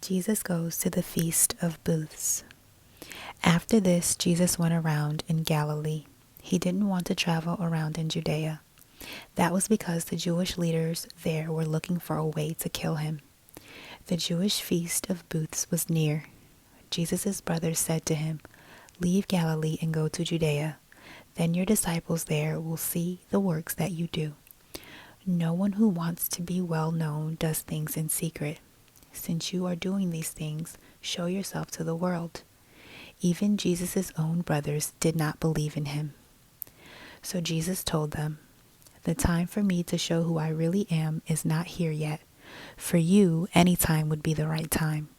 Jesus goes to the Feast of Booths. After this, Jesus went around in Galilee. He didn't want to travel around in Judea. That was because the Jewish leaders there were looking for a way to kill him. The Jewish Feast of Booths was near. Jesus' brothers said to him, "Leave Galilee and go to Judea. Then your disciples there will see the works that you do. No one who wants to be well known does things in secret. Since you are doing these things, show yourself to the world." Even Jesus' own brothers did not believe in him. So Jesus told them, "The time for me to show who I really am is not here yet. For you, any time would be the right time.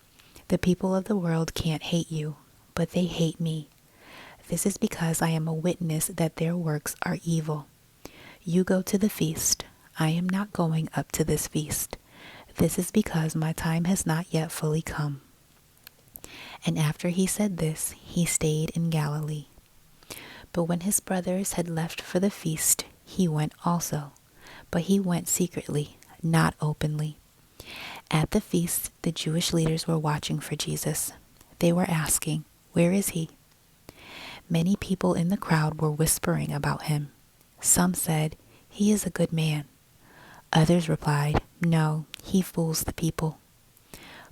The people of the world can't hate you, but they hate me. This is because I am a witness that their works are evil. You go to the feast. I am not going up to this feast. This is because my time has not yet fully come." And after he said this, he stayed in Galilee. But when his brothers had left for the feast, he went also. But he went secretly, not openly. At the feast, the Jewish leaders were watching for Jesus. They were asking, "Where is he?" Many people in the crowd were whispering about him. Some said, "He is a good man." Others replied, "No, he fools the people."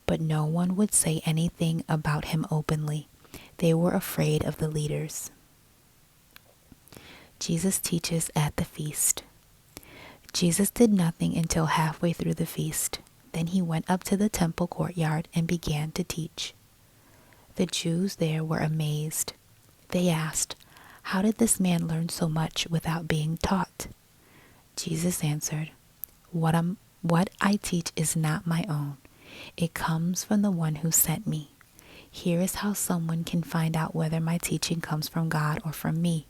But no one would say anything about him openly. They were afraid of the leaders. Jesus teaches at the feast. Jesus did nothing until halfway through the feast. Then he went up to the temple courtyard and began to teach. The Jews there were amazed. They asked, "How did this man learn so much without being taught?" Jesus answered, What I teach is not my own. It comes from the one who sent me. Here is how someone can find out whether my teaching comes from God or from me.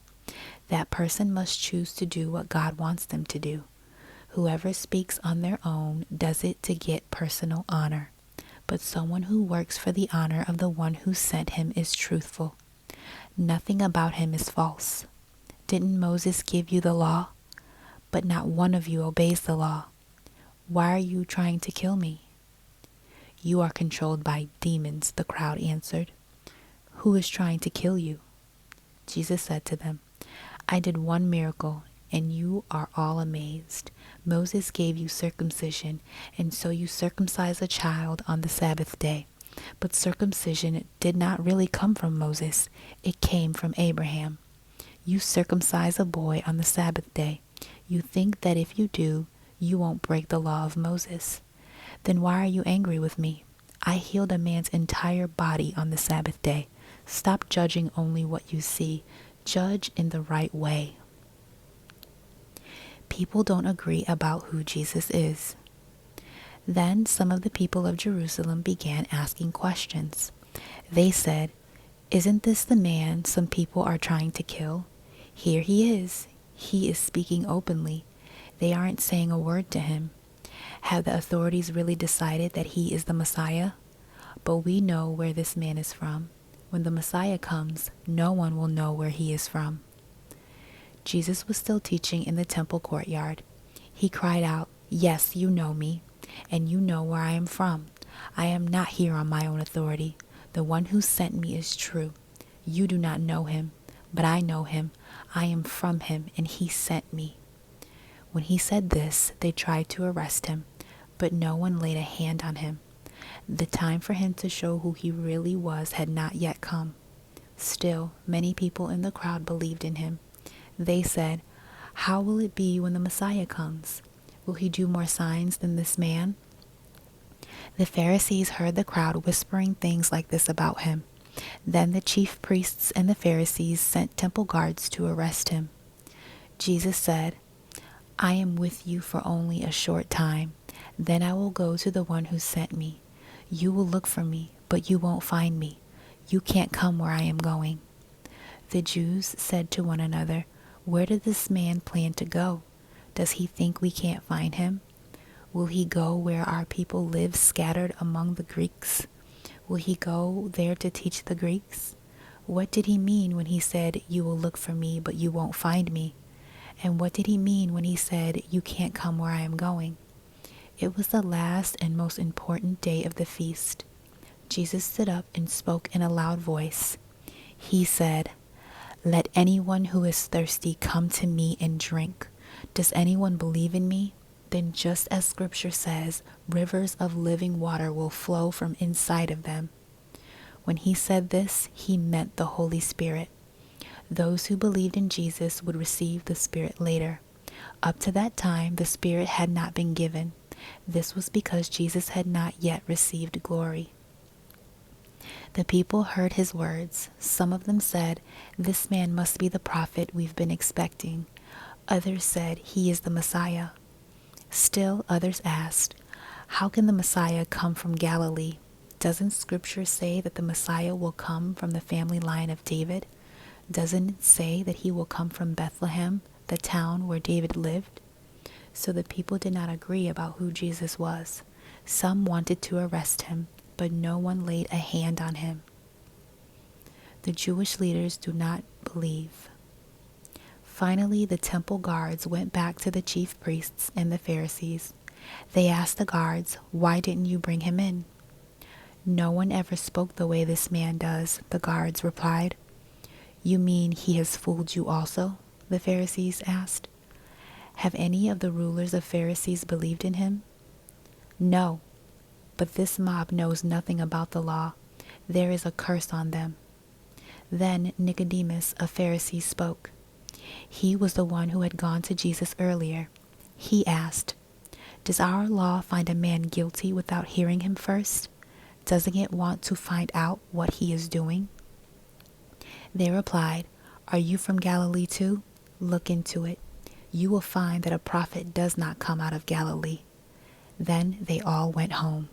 That person must choose to do what God wants them to do. Whoever speaks on their own does it to get personal honor. But someone who works for the honor of the one who sent him is truthful. Nothing about him is false. Didn't Moses give you the law? But not one of you obeys the law. Why are you trying to kill me? You are controlled by demons, the crowd answered. Who is trying to kill you? Jesus said to them, I did one miracle, and you are all amazed. Moses gave you circumcision, and so you circumcise a child on the Sabbath day. But circumcision did not really come from Moses. It came from Abraham. You circumcise a boy on the Sabbath day. You think that if you do, you won't break the law of Moses. Then why are you angry with me? I healed a man's entire body on the Sabbath day. Stop judging only what you see. Judge in the right way. People don't agree about who Jesus is. Then some of the people of Jerusalem began asking questions. They said, Isn't this the man some people are trying to kill? Here he is. He is speaking openly. They aren't saying a word to him. Have the authorities really decided that he is the Messiah? But we know where this man is from. When the Messiah comes, no one will know where he is from. Jesus was still teaching in the temple courtyard. He cried out, Yes, you know me, and you know where I am from. I am not here on my own authority. The one who sent me is true. You do not know him, but I know him. I am from him, and he sent me. When he said this, they tried to arrest him, but no one laid a hand on him. The time for him to show who he really was had not yet come. Still, many people in the crowd believed in him. They said, How will it be when the Messiah comes? Will he do more signs than this man? The Pharisees heard the crowd whispering things like this about him. Then the chief priests and the Pharisees sent temple guards to arrest him. Jesus said, I am with you for only a short time. Then I will go to the one who sent me. You will look for me, but you won't find me. You can't come where I am going. The Jews said to one another, Where did this man plan to go? Does he think we can't find him? Will he go where our people live scattered among the Greeks? Will he go there to teach the Greeks? What did he mean when he said, You will look for me, but you won't find me? And what did he mean when he said, You can't come where I am going? It was the last and most important day of the feast. Jesus stood up and spoke in a loud voice. He said, "Let anyone who is thirsty come to me and drink. Does anyone believe in me? Then just as scripture says, rivers of living water will flow from inside of them." When he said this, he meant the Holy Spirit. Those who believed in Jesus would receive the Spirit later. Up to that time, the Spirit had not been given. This was because Jesus had not yet received glory. The people heard his words. Some of them said, "This man must be the prophet we've been expecting." Others said, "He is the Messiah." Still others asked, "How can the Messiah come from Galilee? Doesn't Scripture say that the Messiah will come from the family line of David? Doesn't it say that he will come from Bethlehem, the town where David lived?" So the people did not agree about who Jesus was. Some wanted to arrest him, but no one laid a hand on him. The Jewish leaders do not believe. Finally, the temple guards went back to the chief priests and the Pharisees. They asked the guards, "Why didn't you bring him in?" "No one ever spoke the way this man does," the guards replied. "You mean he has fooled you also?" the Pharisees asked. "Have any of the rulers of Pharisees believed in him?" "No, but this mob knows nothing about the law. There is a curse on them." Then Nicodemus, a Pharisee, spoke. He was the one who had gone to Jesus earlier. He asked, "Does our law find a man guilty without hearing him first? Doesn't it want to find out what he is doing?" They replied, "Are you from Galilee too? Look into it. You will find that a prophet does not come out of Galilee." Then they all went home.